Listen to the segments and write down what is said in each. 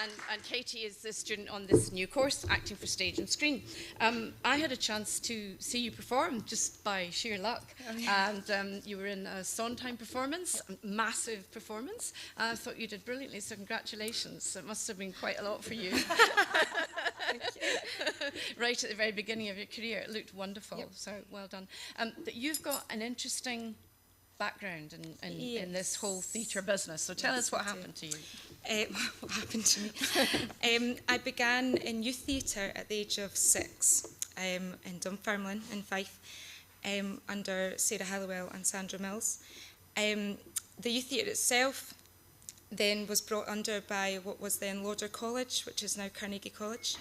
And Katie is the student on this new course, Acting for Stage and Screen. I had a chance to see you perform just by sheer luck. Oh, yeah. And you were in a Sondheim performance, a massive performance. I thought you did brilliantly, so congratulations. It must have been quite a lot for you. Thank you. Right at the very beginning of your career, it looked wonderful, yep. So well done. But you've got an interesting background in this whole theatre business, so tell us what happened to you. What happened to me? I began in youth theatre at the age of 6 in Dunfermline in Fife under Sarah Halliwell and Sandra Mills. The youth theatre itself then was brought under by what was then Lauder College, which is now Carnegie College,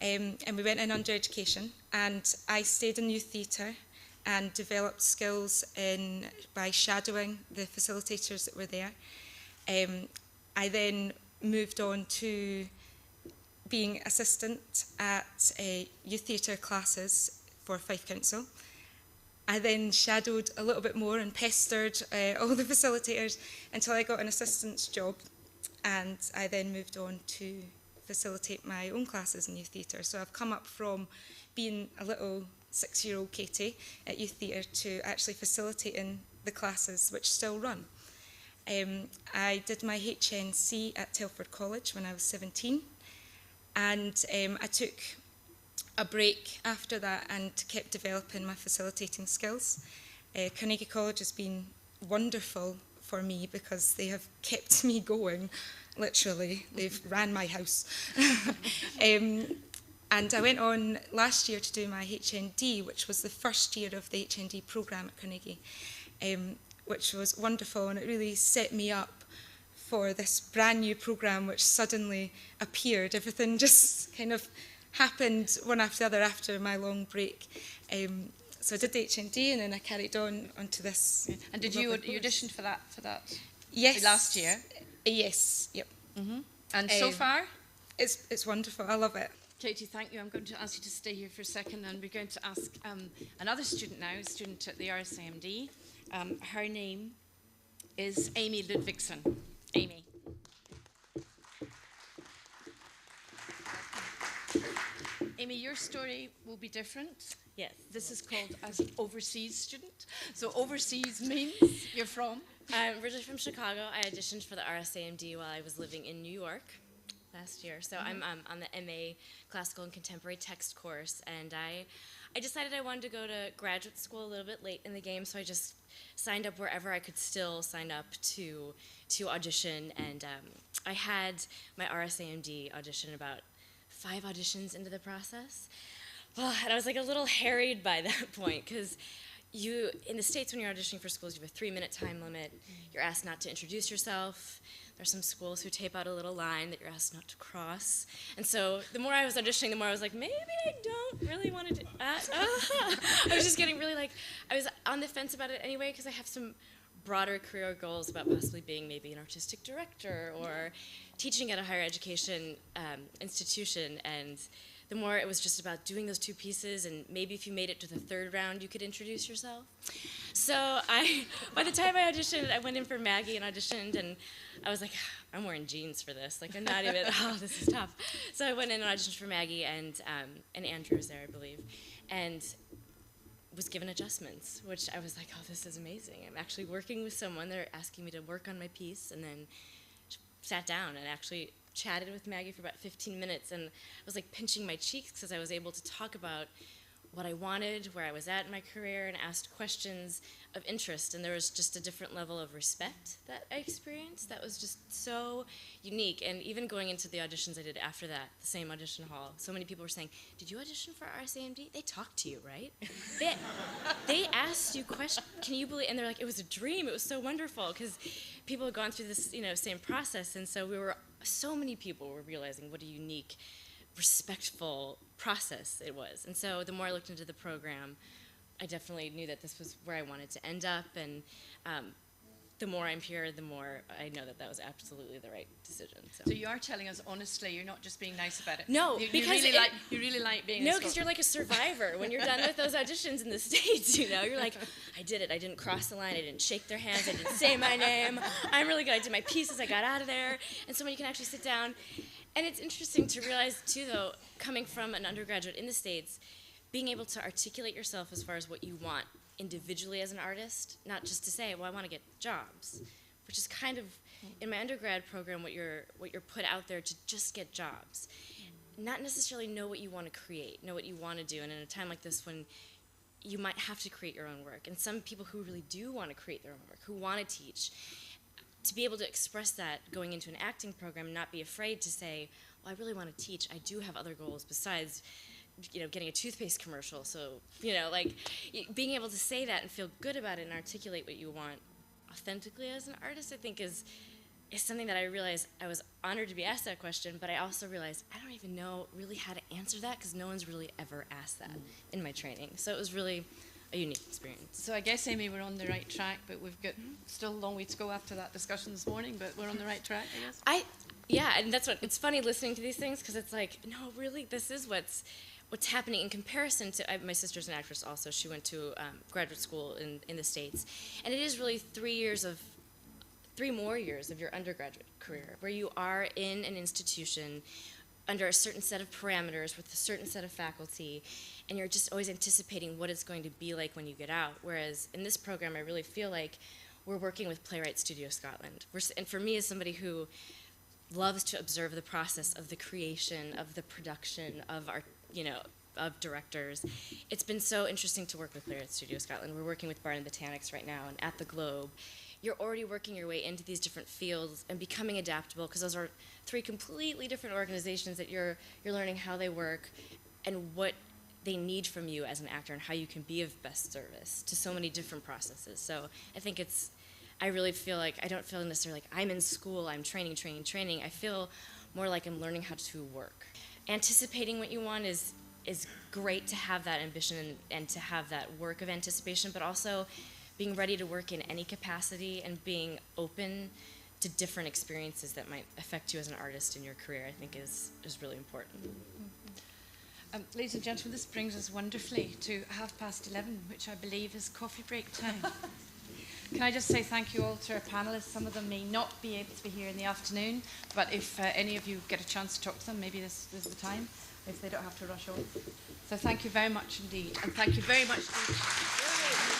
and we went in under education, and I stayed in youth theatre and developed skills by shadowing the facilitators that were there. I then moved on to being assistant at youth theatre classes for Fife Council. I then shadowed a little bit more and pestered all the facilitators until I got an assistant's job, and I then moved on to facilitate my own classes in youth theatre. So I've come up from being a little 6-year-old Katie at youth theatre to actually facilitating the classes which still run. I did my HNC at Telford College when I was 17, and I took a break after that and kept developing my facilitating skills. Carnegie College has been wonderful for me because they have kept me going, literally. They've ran my house. And I went on last year to do my HND, which was the first year of the HND programme at Carnegie, which was wonderful, and it really set me up for this brand new programme which suddenly appeared. Everything just kind of happened one after the other after my long break. So I did the HND, and then I carried on onto this. Yeah. And did you audition for that? Yes. Last year? Yes, yep. Mm-hmm. And so far? It's wonderful, I love it. Katie, thank you. I'm going to ask you to stay here for a second, and we're going to ask another student now, a student at the RSAMD. Her name is Amy Ludwigsen. Amy. Amy, your story will be different. Yes. This is called as an overseas student. So overseas means you're from? I'm originally from Chicago. I auditioned for the RSAMD while I was living in New York last year. So I'm on the MA Classical and Contemporary Text course, and I decided I wanted to go to graduate school a little bit late in the game, so I just signed up wherever I could still sign up to audition, and I had my RSAMD audition about 5 auditions into the process. And I was like a little harried by that point, because in the States, when you're auditioning for schools, you have a 3-minute time limit. You're asked not to introduce yourself. There's some schools who tape out a little line that you're asked not to cross. And so the more I was auditioning, the more I was like, maybe I don't really want to do that. I was just getting really I was on the fence about it anyway, because I have some broader career goals about possibly being maybe an artistic director or teaching at a higher education institution. And the more it was just about doing those 2 pieces, and maybe if you made it to the 3rd round, you could introduce yourself. So by the time I auditioned, I went in for Maggie and auditioned, and I was like, I'm wearing jeans for this. I'm not even, this is tough. So I went in and auditioned for Maggie, and Andrew was there, I believe, and was given adjustments, which I was like, this is amazing. I'm actually working with someone. They're asking me to work on my piece, and then sat down and actually chatted with Maggie for about 15 minutes, and I was pinching my cheeks because I was able to talk about what I wanted, where I was at in my career, and asked questions of interest, and there was just a different level of respect that I experienced that was just so unique. And even going into the auditions I did after that, the same audition hall, so many people were saying, did you audition for RSAMD? They talked to you, right? They asked you questions, can you believe, and they're like, it was a dream, it was so wonderful, because people had gone through this same process, and so so many people were realizing what a unique, respectful process it was. And so the more I looked into the program, I definitely knew that this was where I wanted to end up, and the more I'm here, the more I know that was absolutely the right decision. So you are telling us honestly, you're not just being nice about it. No, you because really like being. No, because you're like a survivor when you're done with those auditions in the States. You're like, I did it. I didn't cross the line. I didn't shake their hands. I didn't say my name. I'm really good. I did my pieces. I got out of there. And so when you can actually sit down And it's interesting to realize, too, though, coming from an undergraduate in the States, being able to articulate yourself as far as what you want individually as an artist, not just to say, well, I want to get jobs, which is kind of, in my undergrad program, what you're put out there to just get jobs. Not necessarily know what you want to create, know what you want to do, and in a time like this when you might have to create your own work, and some people who really do want to create their own work, who want to teach, to be able to express that going into an acting program, not be afraid to say, well, I really want to teach. I do have other goals besides, getting a toothpaste commercial. So, like being able to say that and feel good about it and articulate what you want authentically as an artist, I think is something that I realized I was honored to be asked that question, but I also realized I don't even know really how to answer that because no one's really ever asked that in my training. So it was really a unique experience. So I guess, Amy, we're on the right track, but we've got still a long way to go after that discussion this morning, but we're on the right track, I guess. Yeah, and that's what, it's funny listening to these things because it's like, no, really, this is what's happening in comparison to, my sister's an actress also, she went to graduate school in the States, and it is really 3 more years of your undergraduate career where you are in an institution under a certain set of parameters with a certain set of faculty, and you're just always anticipating what it's going to be like when you get out. Whereas in this program, I really feel like we're working with Playwright Studio Scotland. And for me, as somebody who loves to observe the process of the creation, of the production, of our, of directors, it's been so interesting to work with Playwright Studio Scotland. We're working with Barn and Botanics right now, and at the Globe. You're already working your way into these different fields and becoming adaptable, because those are 3 completely different organizations that you're learning how they work and what they need from you as an actor and how you can be of best service to so many different processes. So I think I really feel like I don't feel necessarily like I'm in school, I'm training. I feel more like I'm learning how to work. Anticipating what you want is great to have that ambition and to have that work of anticipation, but also being ready to work in any capacity and being open to different experiences that might affect you as an artist in your career, I think is really important. Ladies and gentlemen, this brings us wonderfully to 11:30, which I believe is coffee break time. Can I just say thank you all to our panellists. Some of them may not be able to be here in the afternoon, but if any of you get a chance to talk to them, maybe this is the time, if they don't have to rush off. So thank you very much indeed, and thank you very much to